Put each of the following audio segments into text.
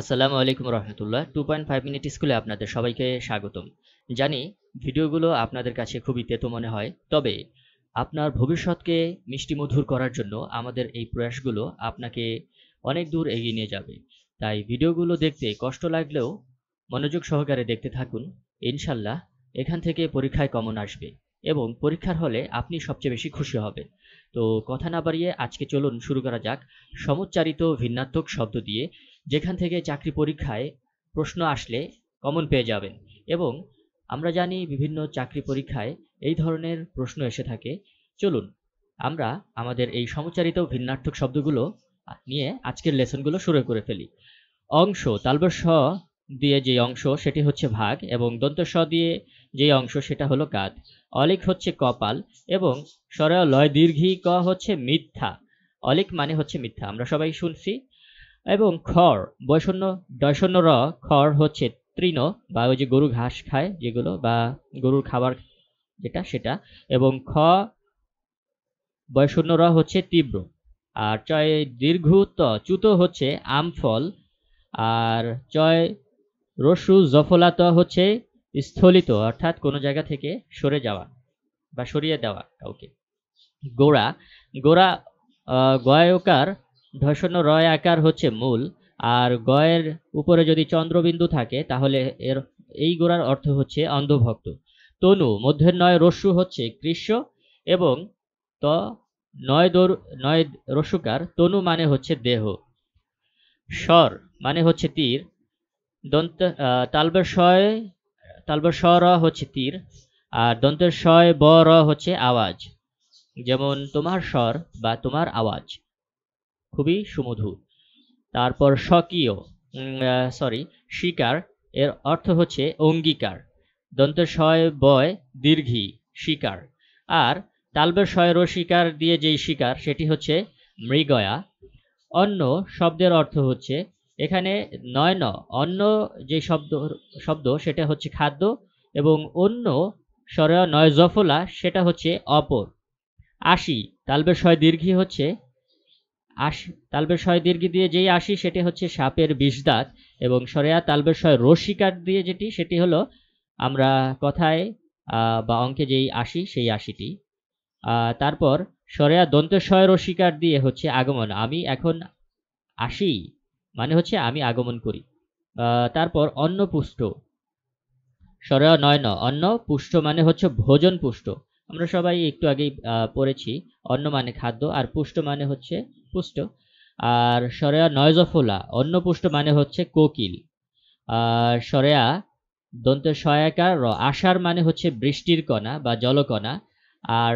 আসসালামু আলাইকুম রহমতুল্লাহ 2.5 মিনিট স্কুলে আপনাদের সবাইকে স্বাগতম। জানি ভিডিওগুলো আপনাদের কাছে খুবই তেতো মনে হয়, তবে আপনার ভবিষ্যৎকে মিষ্টি মধুর করার জন্য আমাদের এই প্রয়াসগুলো আপনাকে অনেক দূর এগিয়ে নিয়ে যাবে। তাই ভিডিওগুলো দেখতে কষ্ট লাগলেও মনোযোগ সহকারে দেখতে থাকুন। ইনশাল্লাহ এখান থেকে পরীক্ষায় কমন আসবে এবং পরীক্ষার হলে আপনি সবচেয়ে বেশি খুশি হবেন। তো কথা না বাড়িয়ে আজকে চলুন শুরু করা যাক সমুচ্চারিত ভিন্নাত্মক শব্দ দিয়ে, যেখান থেকে চাকরি পরীক্ষায় প্রশ্ন আসলে কমন পেয়ে যাবেন। এবং আমরা জানি বিভিন্ন চাকরি পরীক্ষায় এই ধরনের প্রশ্ন এসে থাকে। চলুন আমরা আমাদের এই সমুচ্চারিত ভিন্নার্থক শব্দগুলো নিয়ে আজকের লেসনগুলো শুরু করে ফেলি। অংশ, তালব্য স দিয়ে যে অংশ সেটি হচ্ছে ভাগ, এবং দন্ত স দিয়ে যে অংশ সেটা হলো কাঁধ। অলিক হচ্ছে কপাল, এবং স্বরেয় লয় দীর্ঘী ক হচ্ছে মিথ্যা। অলিক মানে হচ্ছে মিথ্যা, আমরা সবাই শুনছি। এবং খড়, বয়শূন্য ডয়শূন্য র, খড় হচ্ছে তৃণ, বা ওই যে গরু ঘাস খায় যেগুলো, বা গরুর খাবার যেটা সেটা। এবং খ বয়শূন্য র হচ্ছে তীব্র। আর চয় দীর্ঘ ত চ্যুত হচ্ছে আম ফল। আর চয় রস্যু জফলাত হচ্ছে স্থলিত, অর্থাৎ কোনো জায়গা থেকে সরে যাওয়া বা সরিয়ে দেওয়া কাউকে। গোড়া, গোড়া গয়কার ধর্ষণ রয় আকার হচ্ছে মূল। আর গয়ের উপরে যদি চন্দ্রবিন্দু থাকে তাহলে এই গোড়ার অর্থ হচ্ছে অন্ধভক্ত। তনু, মধ্যের নয় রস্যু হচ্ছে কৃষ্য, এবং ত নয় রস্যুকার। তনু মানে হচ্ছে দেহ। স্বর মানে হচ্ছে তীর। দন্ত তালবের স র হচ্ছে তীর, আর দন্তের শয় ব র হচ্ছে আওয়াজ। যেমন তোমার স্বর বা তোমার আওয়াজ খুবই সুমধুর। তারপর স্বকীয়, শিকার, এর অর্থ হচ্ছে অঙ্গীকার। দন্তের শয় বয় দীর্ঘী, শিকার। আর তালবের শয় রসিকার দিয়ে যেই শিকার সেটি হচ্ছে মৃগয়া। অন্য শব্দের অর্থ হচ্ছে, এখানে নয় ন অন্য যে শব্দ সেটা হচ্ছে খাদ্য, এবং অন্য স্বরেয় নয় জফলা সেটা হচ্ছে অপর। আশি, তালবের শয় দীর্ঘী হচ্ছে আশি, তালবের শয় দীর্ঘি দিয়ে যেই আশি সেটি হচ্ছে সাপের বিষ দাঁত, এবং সরেয়া তালবের শয় রসিকার দিয়ে যেটি সেটি হলো আমরা কথায় বা অঙ্কে যেই আশি সেই আশিটি। তারপর সরেয়া দন্তের শয় রসিকার দিয়ে হচ্ছে আগমন, আমি এখন আসি মানে হচ্ছে আমি আগমন করি। তারপর অন্ন পুষ্ট, সরেয়া নয় ন অন্ন পুষ্ট মানে হচ্ছে ভোজন পুষ্ট। আমরা সবাই একটু আগেই পড়েছি, অন্ন মানে খাদ্য আর পুষ্ট মানে হচ্ছে পুষ্ট। আর সরেয়া নয় জফলা অন্ন পুষ্ট মানে হচ্ছে কোকিল। আর সরেয়া দন্তের সহায়কার র আষাঢ় মানে হচ্ছে বৃষ্টির কণা বা জলকণা। আর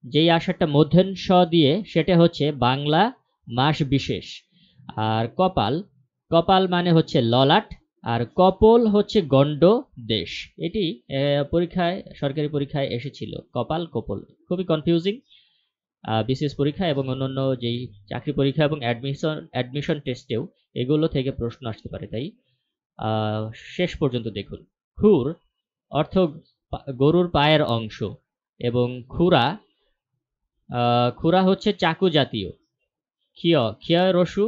যেই আষাঢ়টা মধ্যেন স দিয়ে সেটা হচ্ছে বাংলা মাস বিশেষ। আর কপাল, কপাল মানে হচ্ছে ললাট। আর কপল হচ্ছে গণ্ড দেশ। এটি পরীক্ষায়, সরকারি পরীক্ষায় এসেছিল, কপাল কপল, খুবই কনফিউজিং। বিসিএস পরীক্ষা এবং অন্যান্য যেই চাকরি পরীক্ষা এবং অ্যাডমিশন টেস্টেও এগুলো থেকে প্রশ্ন আসতে পারে, তাই শেষ পর্যন্ত দেখুন। খুর অর্থ গরুর পায়ের অংশ, এবং খুরা, খুরা হচ্ছে চাকু জাতীয়। খিয় রসু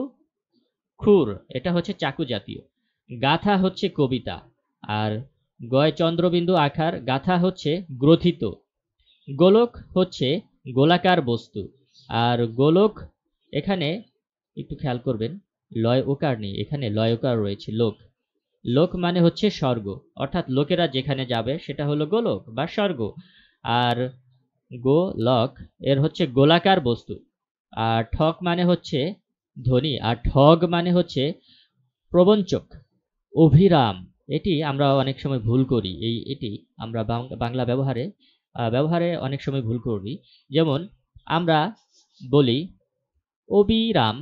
খুর, এটা হচ্ছে চাকু জাতীয়। গাথা হচ্ছে কবিতা, আর গয় চন্দ্রবিন্দু আকার, গাথা হচ্ছে গ্রথিত। গোলক হচ্ছে গোলাকার বস্তু। আর গোলক, এখানে একটু খেয়াল করবেন লয় ওকার নেই, এখানে লয় ওকার রয়েছে। লোক, লোক মানে হচ্ছে স্বর্গ, অর্থাৎ লোকেরা যেখানে যাবে সেটা হলো গোলক বা স্বর্গ। আর গোলক এর হচ্ছে গোলাকার বস্তু। আর ঠক মানে হচ্ছে ধ্বনি, আর ঠগ মানে হচ্ছে প্রবঞ্চক। অভিরাম, এটি আমরা অনেক সময় ভুল করি, এটি আমরা বাংলা ব্যবহারে অনেক সময় ভুল করি। যেমন আমরা বলি অবিরাম,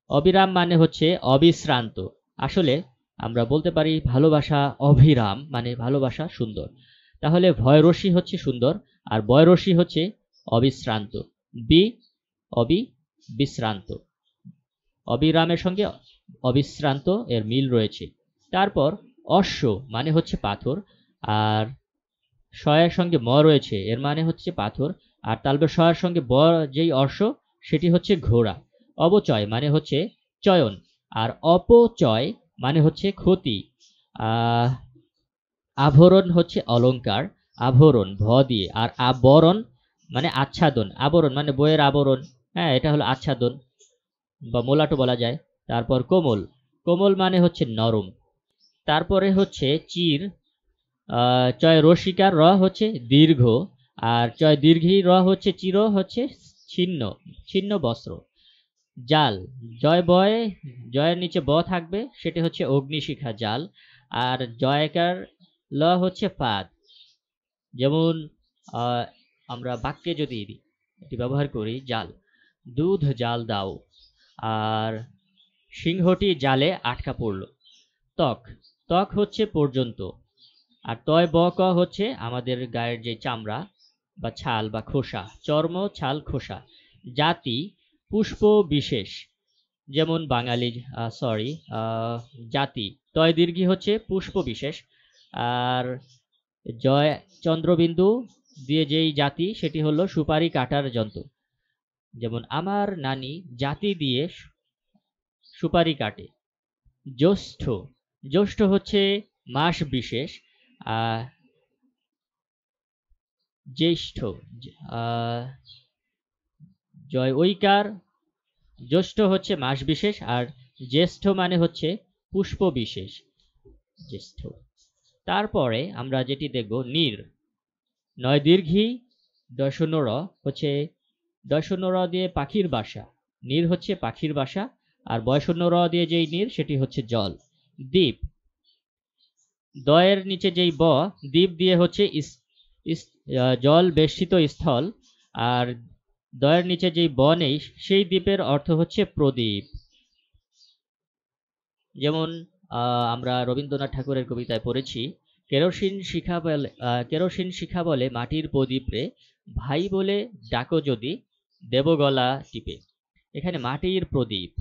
অবিরাম মানে হচ্ছে অবিশ্রান্ত। আসলে আমরা বলতে পারি ভালোবাসা অভিরাম মানে ভালোবাসা সুন্দর। তাহলে ভয়রসী হচ্ছে সুন্দর, আর বয়রসী হচ্ছে অবিশ্রান্ত। অবিশ্রান্ত, অবিরামের সঙ্গে অবিশ্রান্ত এর মিল রয়েছে। তারপর অশ্ব মানে হচ্ছে পাথর, আর শয়ের সঙ্গে ম রয়েছে, এর মানে হচ্ছে পাথর। আর তালবের শয়ের সঙ্গে ব যেই অশ্ব সেটি হচ্ছে ঘোড়া। অবচয় মানে হচ্ছে চয়ন, আর অপচয় মানে হচ্ছে ক্ষতি। আভরণ হচ্ছে অলংকার, আভরণ ভ দিয়ে, আর আবরণ মানে আচ্ছাদন, আবরণ মানে বইয়ের আবরণ, হ্যাঁ এটা হলো আচ্ছাদন বা মোলাটো বলা যায়। তারপর কোমল, কোমল মানে হচ্ছে নরম। তারপরে হচ্ছে চির, চয় রসিকার র হচ্ছে দীর্ঘ, আর চয় দীর্ঘী র হচ্ছে চির হচ্ছে ছিন্ন, ছিন্ন বস্ত্র। জাল, জয় বয়, জয়ের নিচে ব থাকবে, সেটি হচ্ছে অগ্নিশিখা জাল। আর জয়কার ল হচ্ছে ফাঁদ। যেমন আমরা বাক্যে যদি এটি ব্যবহার করি, জাল, দুধ জাল দাও, আর সিংহটি জালে আটকা পড়ল। ত্বক, ত্বক হচ্ছে পর্যন্ত, আর তয় ব ক হচ্ছে আমাদের গায়ের যে চামড়া বা ছাল বা খোসা, চর্ম ছাল খোসা। জাতি, পুষ্প বিশেষ, যেমন বাঙালি, সরি, জাতি, তয় দীর্ঘী হচ্ছে পুষ্প বিশেষ। আর জয় চন্দ্রবিন্দু দিয়ে যেই জাতি, সেটি হলো সুপারি কাটার যন্ত্র। যেমন আমার নানি জাতি দিয়ে সুপারি কাটে। জ্যৈষ্ঠ, জ্যৈষ্ঠ হচ্ছে মাস বিশেষ। জ্যেষ্ঠ, জয় ঐকার, জ্যৈষ্ঠ হচ্ছে মাস বিশেষ, আর জ্যেষ্ঠ মানে হচ্ছে পুষ্প বিশেষ, জ্যেষ্ঠ। তারপরে আমরা যেটি দেখব, নীর, নয় দীর্ঘী দশন্য র হচ্ছে, দশন্য র দিয়ে পাখির বাসা, নীর হচ্ছে পাখির বাসা। আর বয়শন্য র দিয়ে যেই নীর, সেটি হচ্ছে জল। দ্বীপ, দয়ের নিচে যেই ব, দ্বীপ দিয়ে হচ্ছে জল বেষ্টিত স্থল, আর দয়ের নিচে যেই ব নেই, সেই দ্বীপের অর্থ হচ্ছে প্রদীপ। যেমন আমরা রবীন্দ্রনাথ ঠাকুরের কবিতায় পড়েছি, কেরোসিন শিখা বলে মাটির প্রদীপ রে, ভাই বলে ডাকো যদি দেব গলা টিপে। এখানে মাটির প্রদীপ।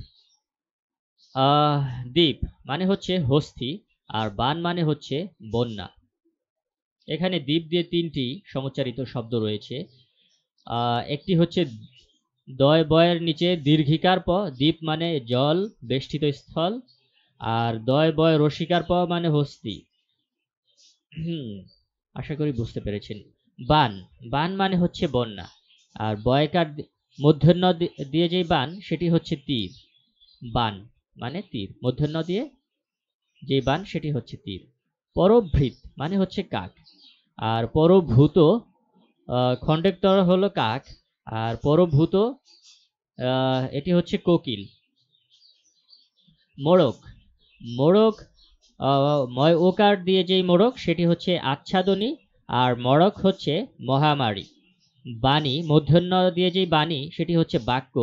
দ্বীপ মানে হচ্ছে হস্তি, আর বান মানে হচ্ছে বন্যা। এখানে দ্বীপ দিয়ে তিনটি সমুচ্চারিত শব্দ রয়েছে। একটি হচ্ছে দয় বয়ের নিচে দীর্ঘিকার প, দ্বীপ মানে জল বেষ্টিত স্থল, আর দয় বয় রসিকার প মানে হস্তি। আশা করি বুঝতে পেরেছেন। বান, বান মানে হচ্ছে বন্যা, আর বয়কার মূর্ধন্য দিয়ে যেই বান, সেটি হচ্ছে তীর। বান মানে তীর, মূর্ধন্য দিয়ে যেই বান, সেটি হচ্ছে তীর। পরভৃত মানে হচ্ছে কাক, আর পরভূত, খণ্ডেক্তর হলো কাক, আর পরভূত এটি হচ্ছে কোকিল। মোড়ক, মোড়ক ময় ওকার দিয়ে যেই মোড়ক, সেটি হচ্ছে আচ্ছাদনী, আর মড়ক হচ্ছে মহামারী। বাণী, মূর্ধন্য দিয়ে যেই বাণী, সেটি হচ্ছে বাক্য,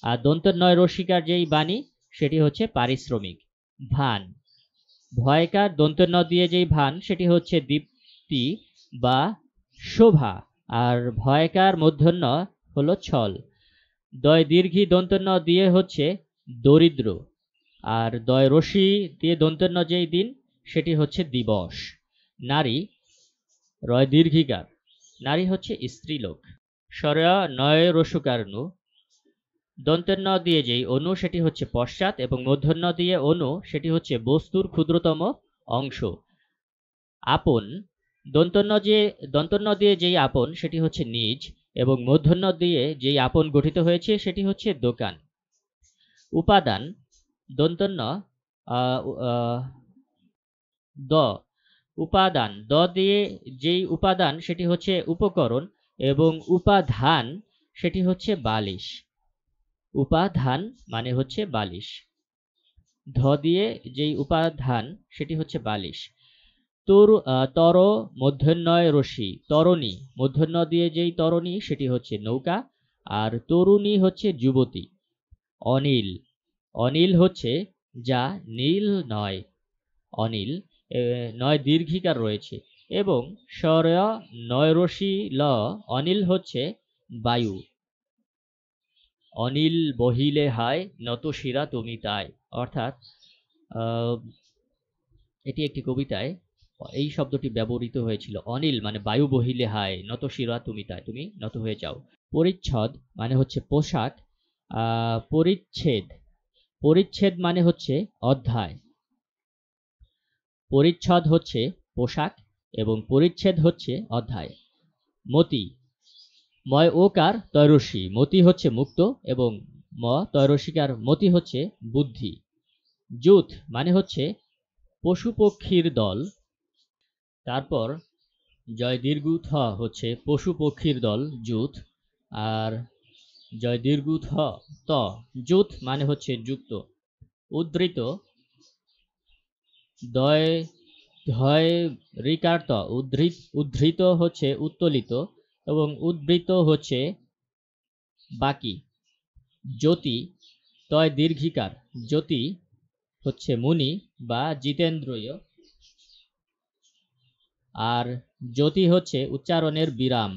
আর দন্তন্বয় রসিকার যেই বাণী, সেটি হচ্ছে পারিশ্রমিক। ভান, ভয়কার দন্তন্য দিয়ে যেই ভান, সেটি হচ্ছে দীপ্তি বা শোভা, আর ভয়কার মূর্ধন্য হলো ছল। দয় দীর্ঘী দন্তন্য দিয়ে হচ্ছে দরিদ্র, আর দয় রশি দিয়ে দন্তন্য যেই দিন, সেটি হচ্ছে দিবস। নারী, রয় দীর্ঘিকার, নারী হচ্ছে স্ত্রীলোক। স্বরা নয় রসুকার নু, দন্তন্য দিয়ে যেই অনু, সেটি হচ্ছে পশ্চাৎ, এবং মূর্ধন্য দিয়ে অনু, সেটি হচ্ছে বস্তুর ক্ষুদ্রতম অংশ। আপন, দন্তন্য দিয়ে যেই আপন, সেটি হচ্ছে নিজ, এবং মূর্ধন্য দিয়ে যেই আপন গঠিত হয়েছে, সেটি হচ্ছে দোকান। উপাদান, দন্তন্য দ, উপাদান, দ দিয়ে যেই উপাদান, সেটি হচ্ছে উপকরণ, এবং উপাধান সেটি হচ্ছে বালিশ। উপাধান মানে হচ্ছে বালিশ। ধ দিয়ে যেই উপাধান, সেটি হচ্ছে বালিশ। তর মূর্ধন্যয় রশ্মি, তরণী, মূর্ধন্য দিয়ে যেই তরণী, সেটি হচ্ছে নৌকা, আর তরুণী হচ্ছে যুবতী। অনিল, অনিল হচ্ছে যা নীল নয়, অনিল নয় দীর্ঘিকার রয়েছে, এবং স্বর নয় রশ্মি ল, অনিল হচ্ছে বায়ু। অনিল বহিলে হায় নত শিরা তুমি তাই, অর্থাৎ এটি একটি কবিতায় এই শব্দটি ব্যবহৃত হয়েছিল। অনিল মানে বায়ু বহিলে হায় নত শিরা তুমি তাই, তুমি নত হয়ে যাও। পরিচ্ছদ মানে হচ্ছে পোশাক। পরিচ্ছেদ, পরিচ্ছেদ মানে হচ্ছে অধ্যায়। পরিচ্ছদ হচ্ছে পোশাক এবং পরিচ্ছেদ হচ্ছে অধ্যায়। মতি, ময় ওকার তয়রসি, মতি হচ্ছে মুক্ত এবং ম তয়রসিকার মতি হচ্ছে বুদ্ধি। জুথ মানে হচ্ছে পশু পক্ষীর দল। তারপর জয় দীর্ঘ থ হচ্ছে পশু পক্ষীর দল জুথ, আর জয় দীর্ঘ থ ত জুথ মানে হচ্ছে যুক্ত। উদ্ধৃত, দয় ধয় ঋকার ত উদ্ধৃত হচ্ছে উত্তোলিত এবং উদ্বৃত্ত হচ্ছে বাকি। জ্যোতি, তয় দীর্ঘিকার, জ্যোতি হচ্ছে মুনি বা জিতেন্দ্রীয়, আর জ্যোতি হচ্ছে উচ্চারণের বিরাম।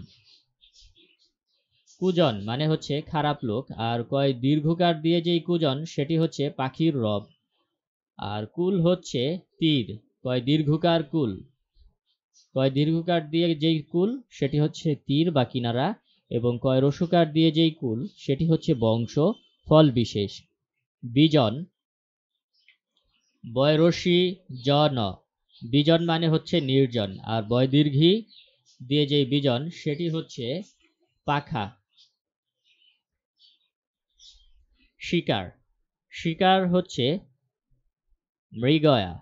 কুজন মানে হচ্ছে খারাপ লোক, আর কয় দীর্ঘকার দিয়ে যেই কুজন সেটি হচ্ছে পাখির রব। আর কুল হচ্ছে তীর, কয় দীর্ঘকার কুল, কয় দীর্ঘকার দিয়ে যেই কুল সেটি হচ্ছে তীর বা কিনারা, এবং কয় রসুকার দিয়ে যেই কুল সেটি হচ্ছে বংশ ফল বিশেষ। বিজন, বয়রসি জন, বিজন মানে হচ্ছে নির্জন, আর বয়দীর্ঘী দিয়ে যেই বিজন সেটি হচ্ছে পাখা। শিকার, শিকার হচ্ছে মৃগয়া।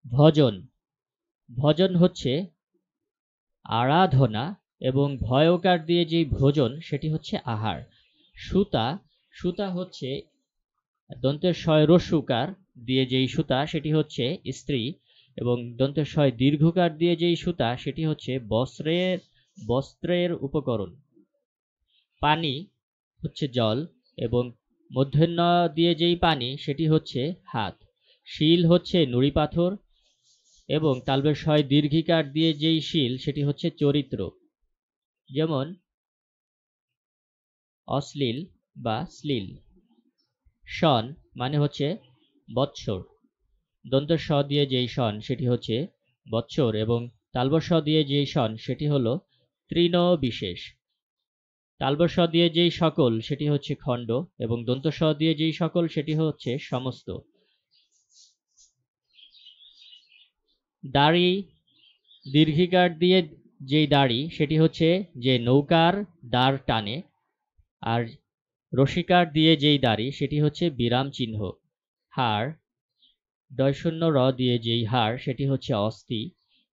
ভজন, ভজন হচ্ছে আরাধনা এবং ভয়কার দিয়ে যে ভোজন সেটি হচ্ছে আহার। সুতা, সুতা হচ্ছে দন্তের শয় রস্যকার দিয়ে যেই সুতা সেটি হচ্ছে স্ত্রী, এবং দন্তের শয় দীর্ঘকার দিয়ে যেই সুতা সেটি হচ্ছে বস্ত্রের উপকরণ। পানি হচ্ছে জল এবং মূর্ধন্য দিয়ে যেই পানি সেটি হচ্ছে হাত। শিল হচ্ছে নুড়ি পাথর এবং তালবের শয় দীর্ঘিকার দিয়ে যেই শিল সেটি হচ্ছে চরিত্র, যেমন অশ্লীল বা শ্লীল। শন মানে হচ্ছে বৎসর, দন্তের স দিয়ে যেই শন সেটি হচ্ছে বৎসর এবং তালবর স দিয়ে যেই শন সেটি হলো তৃণ বিশেষ। তালবর স দিয়ে যেই সকল সেটি হচ্ছে খণ্ড এবং দন্ত স দিয়ে যেই সকল সেটি হচ্ছে সমস্ত। দাড়ি, দীর্ঘিকার দিয়ে যেই দাড়ি সেটি হচ্ছে যে নৌকার দাঁড় টানে, আর রসিকার দিয়ে যেই দাড়ি সেটি হচ্ছে বিরাম চিহ্ন। হাড়, ডয়শূন্য র দিয়ে যেই হাড় সেটি হচ্ছে অস্থি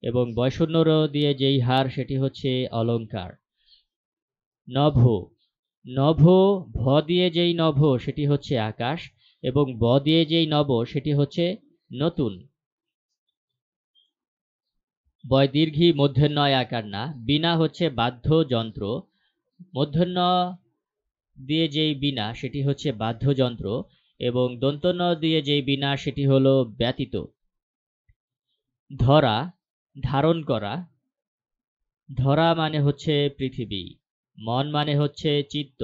এবং বয়শূন্য র দিয়ে যেই হাড় সেটি হচ্ছে অলঙ্কার। নভ, নভ, ভ দিয়ে যেই নভ সেটি হচ্ছে আকাশ এবং ব দিয়ে যেই নব সেটি হচ্ছে নতুন। বয় দীর্ঘী মূর্ধন্যয় আকার না। বীণা হচ্ছে বাদ্যযন্ত্র, মূর্ধন্য দিয়ে যেই বীণা সেটি হচ্ছে বাদ্যযন্ত্র এবং দন্তন্য দিয়ে যেই বীণা সেটি হলো ব্যতীত। ধরা, ধারণ করা, ধরা মানে হচ্ছে পৃথিবী। মন মানে হচ্ছে চিত্ত,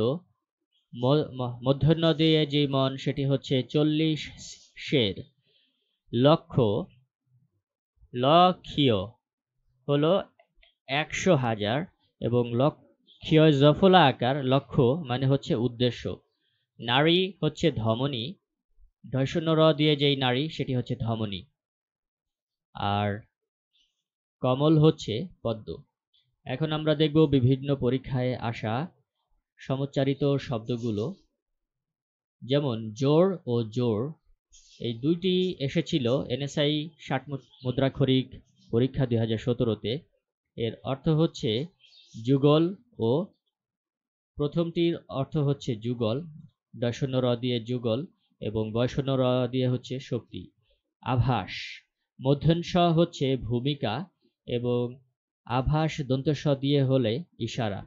মূর্ধন্য দিয়ে যেই মন সেটি হচ্ছে 40 শের। লক্ষ্য, লক্ষ্য হলো 100,000 এবং লক্ষ্য জফলা আকার, লক্ষ্য মানে হচ্ছে উদ্দেশ্য। নারী হচ্ছে ধমনী, ঢয়শূন্য র দিয়ে যেই নারী সেটি হচ্ছে ধমনী, আর কমল হচ্ছে পদ্ম। এখন আমরা দেখব বিভিন্ন পরীক্ষায় আসা সমুচ্চারিত শব্দগুলো, যেমন জোর ও জোর, এই দুইটি এসেছিল এনএসআই 60 মুদ্রাক্ষরিক পরীক্ষা 2017-তে। এর অর্থ হচ্ছে যুগল, ও প্রথমটির অর্থ হচ্ছে যুগল, ডয়শূন্য র দিয়ে যুগল এবং বয়শূন্য র দিয়ে হচ্ছে শক্তি। আভাস, মধ্যঞ্চ হচ্ছে ভূমিকা এবং আভাস দন্তস্ব দিয়ে হলে ইশারা।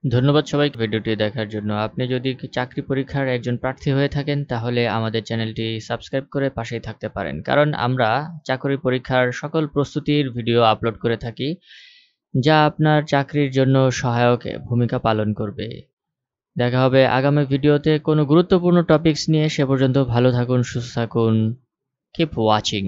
ধন্যবাদ সবাইকে ভিডিওটি দেখার জন্য। আপনি যদি চাকরি পরীক্ষার একজন প্রার্থী হয়ে থাকেন তাহলে আমাদের চ্যানেলটি সাবস্ক্রাইব করে পাশেই থাকতে পারেন, কারণ আমরা চাকরি পরীক্ষার সকল প্রস্তুতির ভিডিও আপলোড করে থাকি যা আপনার চাকরির জন্য সহায়ক ভূমিকা পালন করবে। দেখা হবে আগামী ভিডিওতে কোনো গুরুত্বপূর্ণ টপিকস নিয়ে। সে পর্যন্ত ভালো থাকুন, সুস্থ থাকুন। Keep watching.